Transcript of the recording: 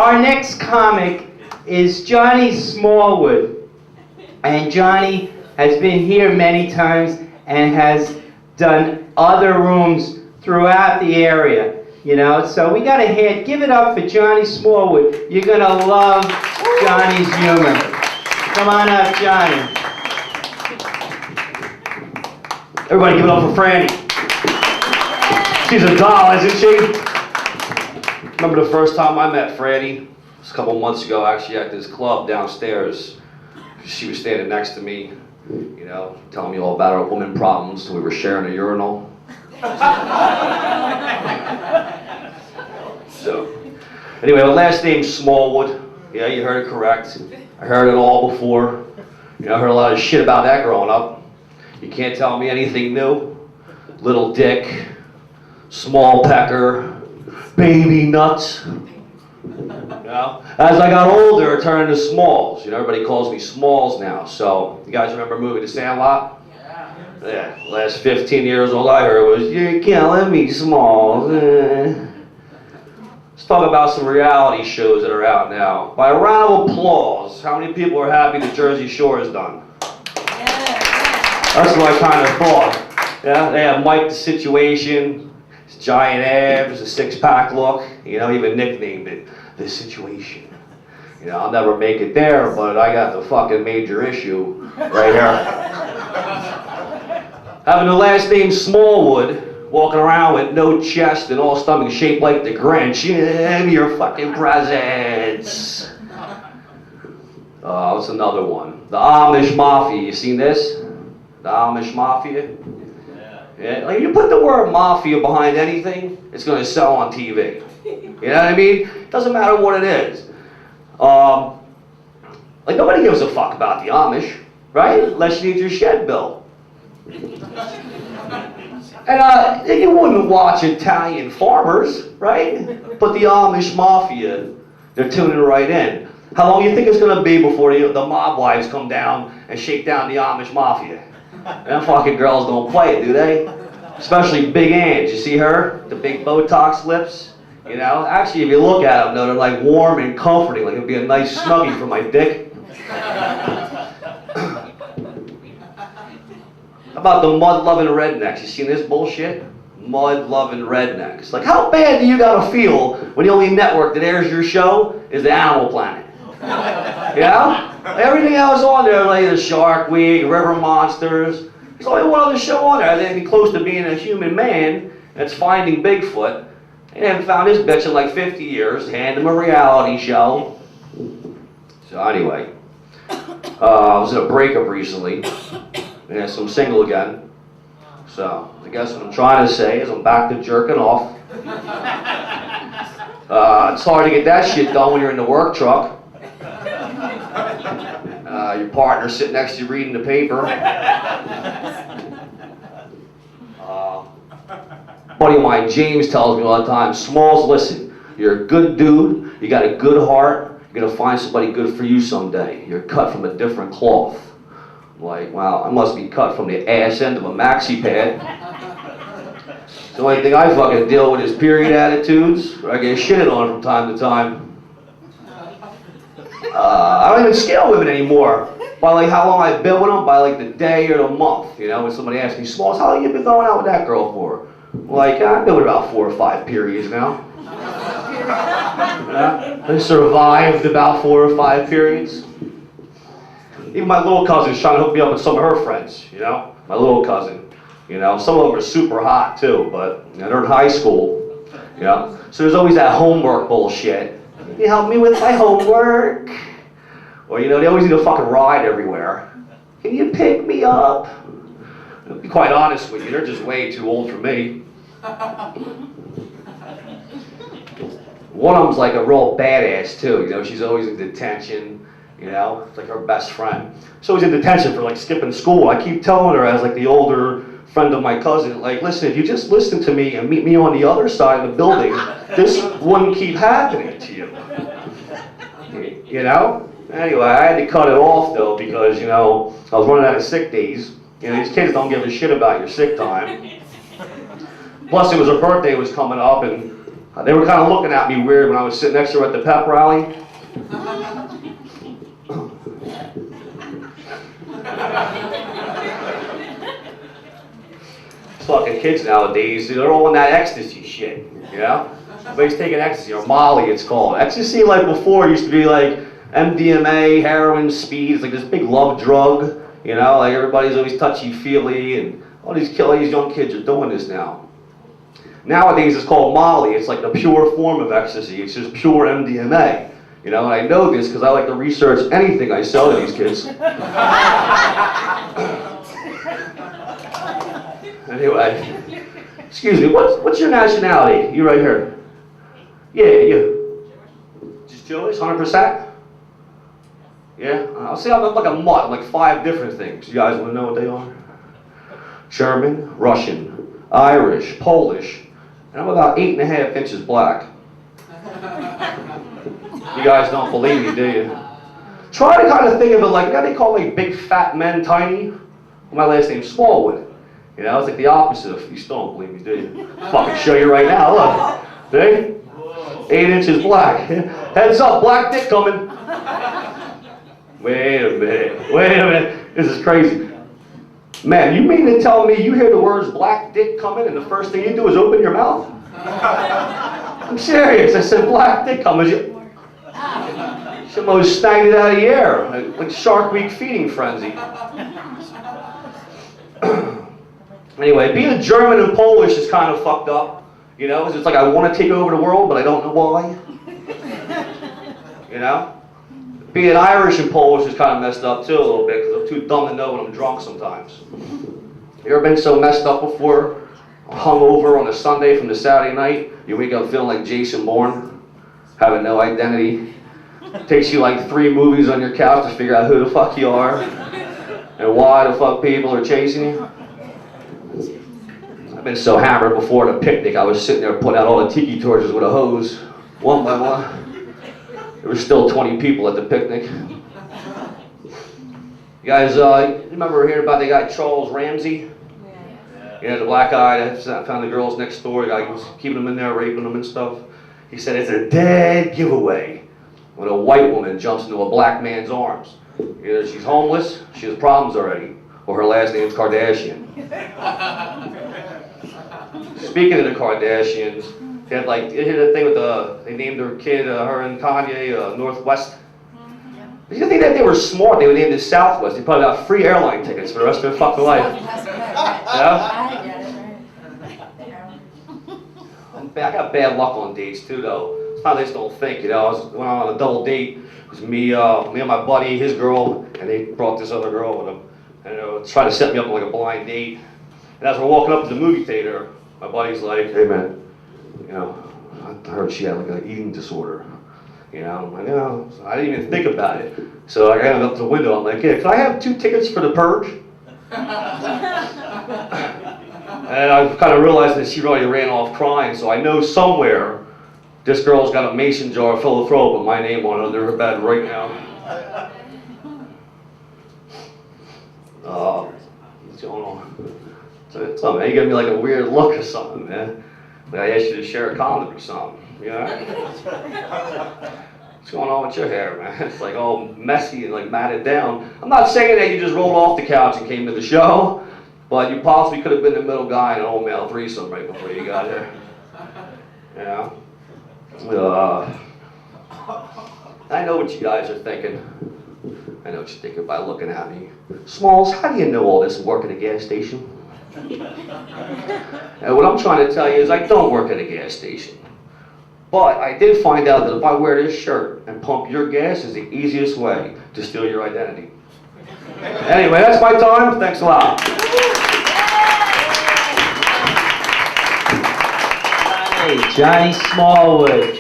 Our next comic is Jonny Smallwood. And Jonny has been here many times and has done other rooms throughout the area. You know, so we got a hit. Give it up for Jonny Smallwood. You're gonna love Johnny's humor. Come on up, Jonny. Everybody give it up for Franny. She's a doll, isn't she? Remember the first time I met Franny? It was a couple months ago, actually, at this club downstairs. She was standing next to me, you know, telling me all about our woman problems. We were sharing a urinal. So, anyway, my last name's Smallwood. Yeah, you heard it correct. I heard it all before. You know, I heard a lot of shit about that growing up. You can't tell me anything new. Little dick, small pecker, baby nuts. You know? As I got older, it turned into Smalls. You know, everybody calls me Smalls now. So, you guys remember the movie The Sandlot? Yeah. Last 15 years old, I heard was, "You're killing me, Smalls." Let's talk about some reality shows that are out now. By a round of applause, how many people are happy the Jersey Shore is done? That's what I kind of thought. Yeah, they have Mike the Situation, his giant abs, a six-pack look. You know, even nicknamed it The Situation. You know, I'll never make it there, but I got the fucking major issue right here. Having the last name Smallwood, walking around with no chest and all stomach shaped like the Grinch. Give me your fucking presents. What's another one? The Amish Mafia. You seen this? The Amish Mafia? Yeah. Like, you put the word mafia behind anything, it's going to sell on TV. You know what I mean? Doesn't matter what it is. Like, nobody gives a fuck about the Amish, right? Unless you need your shed bill. And you wouldn't watch Italian Farmers, right? But the Amish Mafia, they're tuning right in. How long do you think it's going to be before the mob wives come down and shake down the Amish Mafia? Them fucking girls don't play it, do they? Especially Big Ange. You see her? The big Botox lips? You know? Actually, if you look at them, though, they're like warm and comforting. Like it'd be a nice snuggie for my dick. How about the mud-loving rednecks? You seen this bullshit? Mud-loving rednecks. Like, how bad do you gotta feel when the only network that airs your show is the Animal Planet? You know? Everything else on there, like the Shark Week, River Monsters. There's only one other show on there that's close to being a human man that's finding Bigfoot. They haven't found this bitch in like 50 years. Hand him a reality show. So anyway, I was in a breakup recently. Yeah, so I'm single again. So I guess what I'm trying to say is I'm back to jerking off. It's hard to get that shit done when you're in the work truck. Your partner's sitting next to you reading the paper. Buddy of mine, James, tells me all the time, Smalls, listen, you're a good dude, you got a good heart, you're gonna find somebody good for you someday. You're cut from a different cloth. I'm like, wow, I must be cut from the ass end of a maxi pad. The only thing I fucking deal with is period attitudes, or I get shitted on from time to time. I don't even scale women anymore. By like how long I've been with them, by like the day or the month. You know, when somebody asks me, Smalls, how long you been going out with that girl for? I'm like, I've been with about 4 or 5 periods now. I survived about 4 or 5 periods. Even my little cousin's trying to hook me up with some of her friends, you know? My little cousin. You know, some of them are super hot too, but you know, they're in high school. You know? So there's always that homework bullshit. Can you help me with my homework? Or, you know, they always need to fucking ride everywhere. Can you pick me up? To be quite honest with you, they're just way too old for me. One of them's like a real badass too, you know, she's always in detention, you know, it's like her best friend. She's always in detention for like skipping school. I keep telling her as like the older friend of my cousin, like, listen, if you just listen to me and meet me on the other side of the building, this wouldn't keep happening to you. You know? Anyway, I had to cut it off though because, you know, I was running out of sick days. You know, these kids don't give a shit about your sick time. Plus, it was her birthday was coming up, and They were kind of looking at me weird when I was sitting next to her at the pep rally. Fucking kids nowadays, they're all on that ecstasy shit, you know? Everybody's taking ecstasy, or Molly it's called. Ecstasy, like before, used to be like MDMA, heroin, speed. It's like this big love drug, you know? Like everybody's always touchy-feely, and all these young kids are doing this now. Nowadays it's called Molly. It's like the pure form of ecstasy. It's just pure MDMA. You know, and I know this because I like to research anything I sell to these kids. Anyway, excuse me, what's your nationality? You right here. Yeah, you. Just Jewish, 100%? Yeah? I'll say I'm like a mutt, I'm like 5 different things. You guys want to know what they are? German, Russian, Irish, Polish, and I'm about 8.5 inches black. You guys don't believe me, do you? Try to kind of think of it like, they call me big fat men tiny. My last name's Smallwood. You know, it's like the opposite of, you still don't believe me, do you? Fucking show you right now, look. See? 8 inches black. Heads up, black dick coming. Wait a minute. This is crazy. Man, you mean to tell me you hear the words black dick coming and the first thing you do is open your mouth? I'm serious, I said black dick coming. You almost snagged it out of the air, like Shark Week feeding frenzy. Anyway, being German and Polish is kind of fucked up. You know, it's like I want to take over the world, but I don't know why. You know? Being Irish and Polish is kind of messed up too a little bit, because I'm too dumb to know when I'm drunk sometimes. You ever been so messed up before? Hungover on a Sunday from the Saturday night? You wake up feeling like Jason Bourne, having no identity. Takes you like 3 movies on your couch to figure out who the fuck you are and why the fuck people are chasing you. I've been so hammered before at a picnic, I was sitting there putting out all the tiki torches with a hose, one by one. There were still 20 people at the picnic. You guys remember hearing about the guy Charles Ramsey? Yeah. You know, the black guy that found the girls next door, the guy was keeping them in there, raping them and stuff. He said it's a dead giveaway when a white woman jumps into a black man's arms. Either she's homeless, she has problems already, or her last name's Kardashian. Speaking of the Kardashians, they had a thing with they named their kid, her and Kanye, Northwest. Did you think that they were smart? They would name it Southwest. They probably got free airline tickets for the rest of their fucking life. Yeah? I got bad luck on dates too, though. Sometimes I just don't think, you know. I went on a double date. It was me and my buddy, his girl, and they brought this other girl with them. And tried to set me up like a blind date. And as we're walking up to the movie theater, my buddy's like, "Hey man, you know, I heard she had like an eating disorder." You know, I'm like, "No." So I didn't even think about it. So I got up to the window. I'm like, "Yeah, can I have 2 tickets for The Purge?" And I kind of realized that she already ran off crying. So I know somewhere this girl's got a mason jar full of throw with my name on it under her bed right now. What's going on? Something, man. You give me like a weird look or something, man. Like I asked you to share a condom or something, you know? What's going on with your hair, man? It's like all messy and like matted down. I'm not saying that you just rolled off the couch and came to the show, but you possibly could have been the middle guy in an old male threesome right before you got here. You know? I know what you guys are thinking. I know what you're thinking by looking at me. Smalls, how do you know all this and work at a gas station? And what I'm trying to tell you is I don't work at a gas station. But I did find out that if I wear this shirt and pump your gas is the easiest way to steal your identity. Anyway, that's my time. Thanks a lot. Hey, Jonny Smallwood.